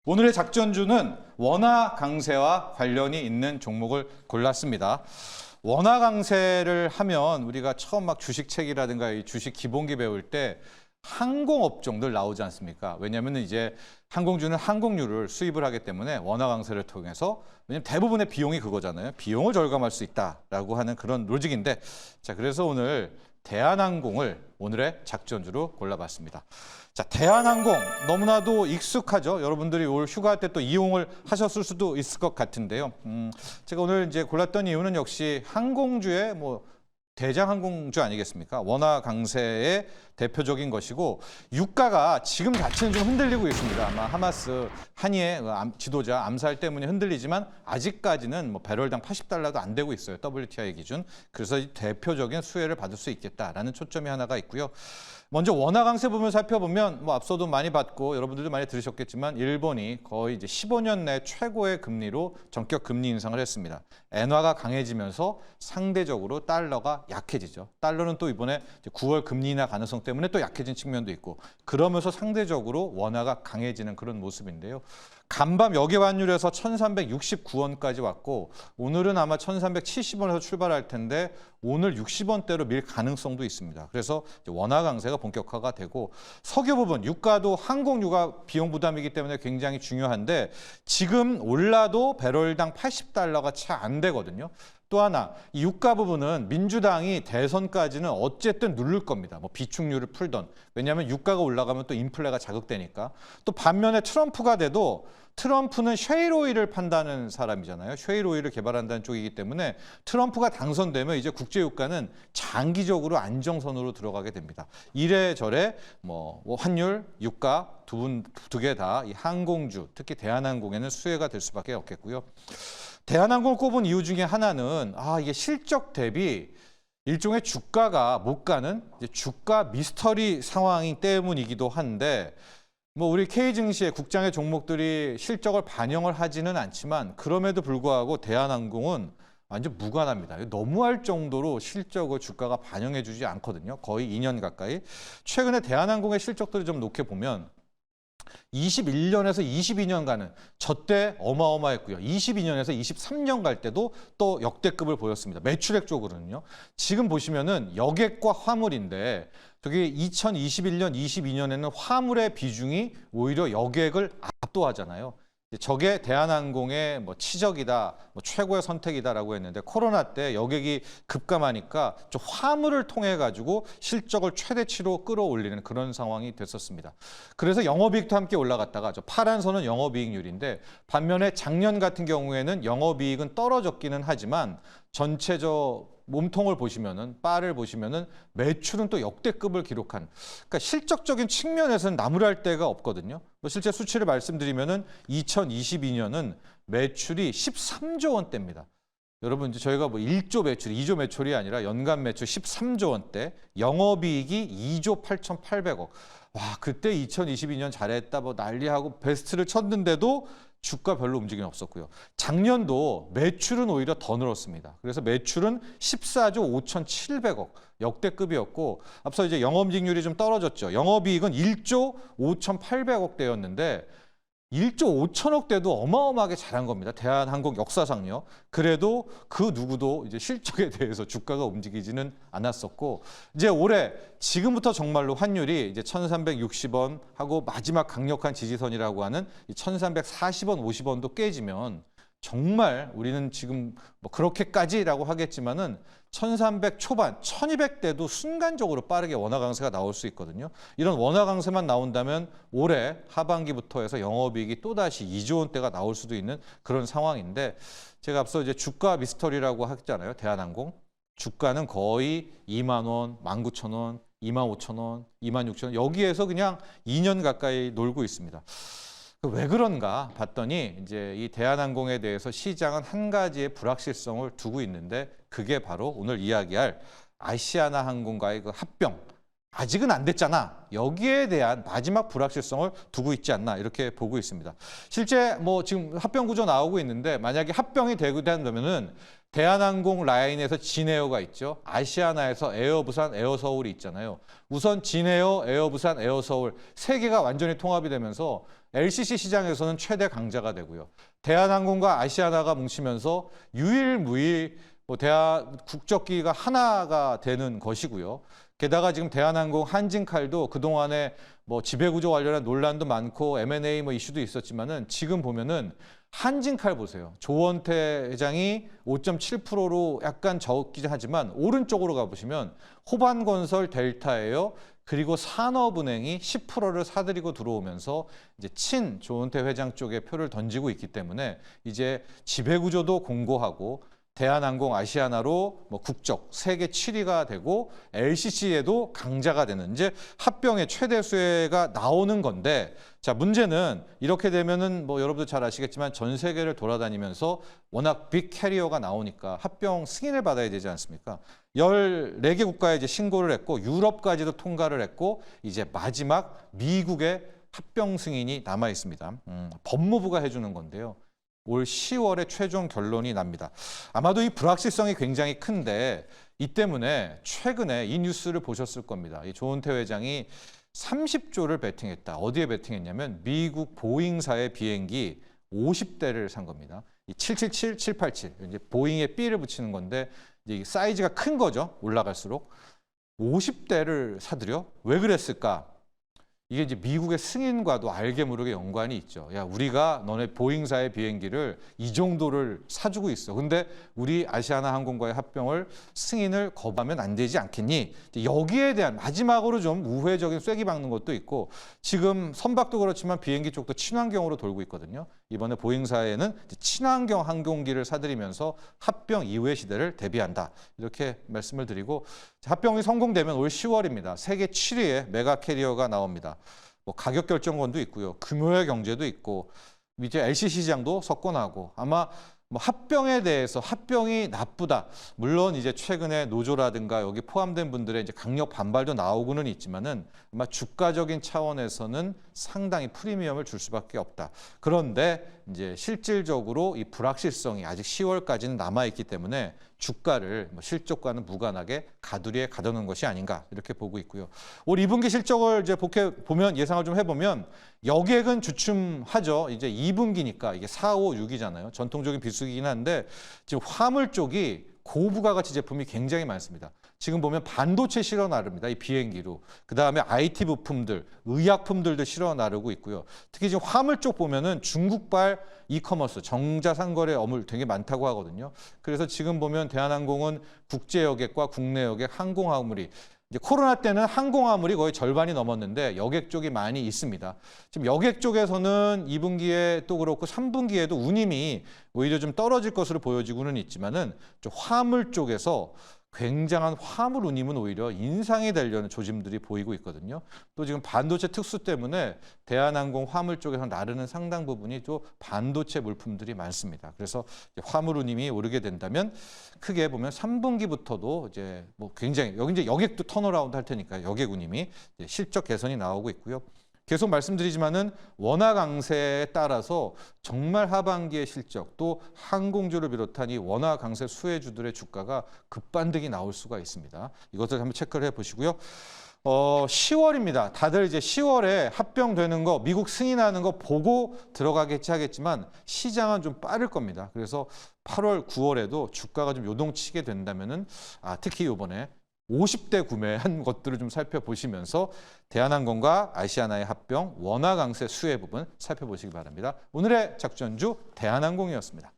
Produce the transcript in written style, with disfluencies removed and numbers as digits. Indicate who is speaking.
Speaker 1: 오늘의 작전주는 원화 강세와 관련이 있는 종목을 골랐습니다. 원화 강세를 하면 우리가 처음 막 주식책이라든가 이 주식 기본기 배울 때 항공업종들 나오지 않습니까? 왜냐하면 이제 항공주는 항공유를 수입을 하기 때문에 원화 강세를 통해서 왜냐하면 대부분의 비용이 그거잖아요. 비용을 절감할 수 있다라고 하는 그런 로직인데 자 그래서 오늘 대한항공을 오늘의 작전주로 골라봤습니다. 자, 대한항공 너무나도 익숙하죠. 여러분들이 올 휴가 때 또 이용을 하셨을 수도 있을 것 같은데요. 제가 오늘 이제 골랐던 이유는 역시 항공주의 대장 항공주 아니겠습니까? 원화 강세의 대표적인 것이고 유가가 지금 자체는 좀 흔들리고 있습니다. 아마 하마스 한이의 지도자 암살 때문에 흔들리지만 아직까지는 배럴당 80달러도 안 되고 있어요. WTI 기준. 그래서 대표적인 수혜를 받을 수 있겠다라는 초점이 하나가 있고요. 먼저 원화 강세 부분을 살펴보면 앞서도 많이 봤고 여러분들도 많이 들으셨겠지만 일본이 거의 이제 15년 내 최고의 금리로 전격 금리 인상을 했습니다. 엔화가 강해지면서 상대적으로 달러가 약해지죠. 달러는 또 이번에 9월 금리 인하 가능성 때문에 또 약해진 측면도 있고 그러면서 상대적으로 원화가 강해지는 그런 모습인데요. 간밤 역외 환율에서 1,369원까지 왔고 오늘은 아마 1,370원에서 출발할 텐데 오늘 60원대로 밀 가능성도 있습니다. 그래서 원화 강세가 본격화가 되고 석유 부분, 유가도 항공유가 비용 부담이기 때문에 굉장히 중요한데 지금 올라도 배럴당 80달러가 채 안 되거든요. 또 하나, 이 유가 부분은 민주당이 대선까지는 어쨌든 누를 겁니다. 비축률을 풀던. 왜냐하면 유가가 올라가면 또 인플레가 자극되니까. 또 반면에 트럼프가 돼도 트럼프는 셰일 오일을 판다는 사람이잖아요. 셰일 오일을 개발한다는 쪽이기 때문에 트럼프가 당선되면 이제 국제 유가는 장기적으로 안정선으로 들어가게 됩니다. 이래저래 환율, 유가 두 개 다 이 항공주, 특히 대한항공에는 수혜가 될 수밖에 없겠고요. 대한항공을 꼽은 이유 중에 하나는 이게 실적 대비 일종의 주가가 못 가는 주가 미스터리 상황이 때문이기도 한데 우리 K증시의 국장의 종목들이 실적을 반영을 하지는 않지만 그럼에도 불구하고 대한항공은 완전 무관합니다. 너무할 정도로 실적을 주가가 반영해주지 않거든요. 거의 2년 가까이. 최근에 대한항공의 실적들을 좀 놓게 보면 21년에서 22년간은 저때 어마어마했고요. 22년에서 23년 갈 때도 또 역대급을 보였습니다. 매출액 쪽으로는요. 지금 보시면은 여객과 화물인데 저기 2021년, 22년에는 화물의 비중이 오히려 여객을 압도하잖아요. 저게 대한항공의 치적이다, 최고의 선택이다라고 했는데 코로나 때 여객이 급감하니까 저 화물을 통해 가지고 실적을 최대치로 끌어올리는 그런 상황이 됐었습니다. 그래서 영업이익도 함께 올라갔다가 저 파란 선은 영업이익률인데 반면에 작년 같은 경우에는 영업이익은 떨어졌기는 하지만 전체 몸통을 보시면은 바를 보시면은 매출은 또 역대급을 기록한 그러니까 실적적인 측면에서는 나무랄 데가 없거든요. 실제 수치를 말씀드리면은 2022년은 매출이 13조 원대입니다. 여러분 이제 저희가 1조 매출, 2조 매출이 아니라 연간 매출 13조 원대, 영업이익이 2조 8,800억. 와, 그때 2022년 잘했다 난리하고 베스트를 쳤는데도 주가 별로 움직임이 없었고요. 작년도 매출은 오히려 더 늘었습니다. 그래서 매출은 14조 5,700억 역대급이었고 앞서 이제 영업이익률이 좀 떨어졌죠. 영업이익은 1조 5,800억대였는데 1조 5천억대도 어마어마하게 잘한 겁니다. 대한항공 역사상요. 그래도 그 누구도 이제 실적에 대해서 주가가 움직이지는 않았었고 이제 올해 지금부터 정말로 환율이 이제 1,360원 하고 마지막 강력한 지지선이라고 하는 1,340원, 50원도 깨지면 정말 우리는 지금 그렇게까지라고 하겠지만은 1,300 초반, 1,200대도 순간적으로 빠르게 원화 강세가 나올 수 있거든요. 이런 원화 강세만 나온다면 올해 하반기부터 해서 영업이익이 또다시 2조 원대가 나올 수도 있는 그런 상황인데 제가 앞서 이제 주가 미스터리라고 했잖아요. 대한항공. 주가는 거의 2만 원, 19,000원, 25,000원, 26,000원 여기에서 그냥 2년 가까이 놀고 있습니다. 왜 그런가 봤더니 이제 이 대한항공에 대해서 시장은 한 가지의 불확실성을 두고 있는데 그게 바로 오늘 이야기할 아시아나항공과의 그 합병. 아직은 안 됐잖아. 여기에 대한 마지막 불확실성을 두고 있지 않나 이렇게 보고 있습니다. 실제 뭐 지금 합병 구조 나오고 있는데 만약에 합병이 되고 된다면은 대한항공 라인에서 진에어가 있죠. 아시아나에서 에어부산, 에어서울이 있잖아요. 우선 진에어, 에어부산, 에어서울 세 개가 완전히 통합이 되면서 LCC 시장에서는 최대 강자가 되고요. 대한항공과 아시아나가 뭉치면서 유일무이 대한 국적기가 하나가 되는 것이고요. 게다가 지금 대한항공 한진칼도 그동안에 뭐 지배구조 관련한 논란도 많고 M&A 뭐 이슈도 있었지만은 지금 보면은 한진칼 보세요. 조원태 회장이 5.7%로 약간 적긴 하지만 오른쪽으로 가보시면 호반건설, 델타에어 그리고 산업은행이 10%를 사들이고 들어오면서 이제 친 조원태 회장 쪽에 표를 던지고 있기 때문에 이제 지배구조도 공고하고 대한항공 아시아나로 뭐 국적 세계 7위가 되고 LCC에도 강자가 되는 이제 합병의 최대 수혜가 나오는 건데 자 문제는 이렇게 되면은 뭐 여러분들 잘 아시겠지만 전 세계를 돌아다니면서 워낙 빅 캐리어가 나오니까 합병 승인을 받아야 되지 않습니까? 14개 국가에 이제 신고를 했고 유럽까지도 통과를 했고 이제 마지막 미국의 합병 승인이 남아 있습니다. 법무부가 해주는 건데요. 올 10월에 최종 결론이 납니다. 아마도 이 불확실성이 굉장히 큰데 이 때문에 최근에 이 뉴스를 보셨을 겁니다. 이 조은태 회장이 30조를 베팅했다. 어디에 베팅했냐면 미국 보잉사의 비행기 50대를 산 겁니다. 이 777, 787 이제 보잉에 B를 붙이는 건데 이제 사이즈가 큰 거죠. 올라갈수록 50대를 사들여 왜 그랬을까? 이게 이제 미국의 승인과도 알게 모르게 연관이 있죠. 야, 우리가 너네 보잉사의 비행기를 이 정도를 사주고 있어. 근데 우리 아시아나 항공과의 합병을 승인을 거부하면 안 되지 않겠니? 여기에 대한 마지막으로 좀 우회적인 쐐기 박는 것도 있고 지금 선박도 그렇지만 비행기 쪽도 친환경으로 돌고 있거든요. 이번에 보잉사에는 친환경 항공기를 사들이면서 합병 이후의 시대를 대비한다. 이렇게 말씀을 드리고 합병이 성공되면 올 10월입니다. 세계 7위의 메가 캐리어가 나옵니다. 뭐 가격 결정권도 있고요. 금요일 경제도 있고 이제 LCC 시장도 석권하고 아마 뭐 합병에 대해서 합병이 나쁘다. 물론 이제 최근에 노조라든가 여기 포함된 분들의 이제 강력 반발도 나오고는 있지만은 아마 주가적인 차원에서는 상당히 프리미엄을 줄 수밖에 없다. 그런데 이제 실질적으로 이 불확실성이 아직 10월까지는 남아 있기 때문에 주가를 뭐 실적과는 무관하게 가두리에 가두는 것이 아닌가 이렇게 보고 있고요. 올 2분기 실적을 이제 보면 예상을 좀 해보면 여객은 주춤하죠. 이제 2분기니까 이게 4, 5, 6이잖아요. 전통적인 비수기긴 한데 지금 화물 쪽이 고부가가치 제품이 굉장히 많습니다. 지금 보면 반도체 실어 나릅니다. 이 비행기로. 그다음에 IT 부품들, 의약품들도 실어 나르고 있고요. 특히 지금 화물 쪽 보면은 중국발 이커머스, 정자상거래 어물 되게 많다고 하거든요. 그래서 지금 보면 대한항공은 국제 여객과 국내 여객 항공 화물이 이제 코로나 때는 항공 화물이 거의 절반이 넘었는데 여객 쪽이 많이 있습니다. 지금 여객 쪽에서는 2분기에 또 그렇고 3분기에도 운임이 오히려 좀 떨어질 것으로 보여지고는 있지만은 좀 화물 쪽에서 굉장한 화물 운임은 오히려 인상이 되려는 조짐들이 보이고 있거든요. 또 지금 반도체 특수 때문에 대한항공 화물 쪽에서 나르는 상당 부분이 또 반도체 물품들이 많습니다. 그래서 화물 운임이 오르게 된다면 크게 보면 3분기부터도 이제 뭐 굉장히 여기 이제 여객도 턴어라운드 할 테니까 여객 운임이 실적 개선이 나오고 있고요. 계속 말씀드리지만은 원화 강세에 따라서 정말 하반기의 실적 또 항공주를 비롯한 이 원화 강세 수혜주들의 주가가 급반등이 나올 수가 있습니다. 이것을 한번 체크를 해보시고요. 10월입니다. 다들 이제 10월에 합병되는 거, 미국 승인하는 거 보고 들어가겠지 하겠지만 시장은 좀 빠를 겁니다. 그래서 8월, 9월에도 주가가 좀 요동치게 된다면은 특히 이번에 50대 구매한 것들을 좀 살펴보시면서 대한항공과 아시아나의 합병, 원화 강세 수혜 부분 살펴보시기 바랍니다. 오늘의 작전주 대한항공이었습니다.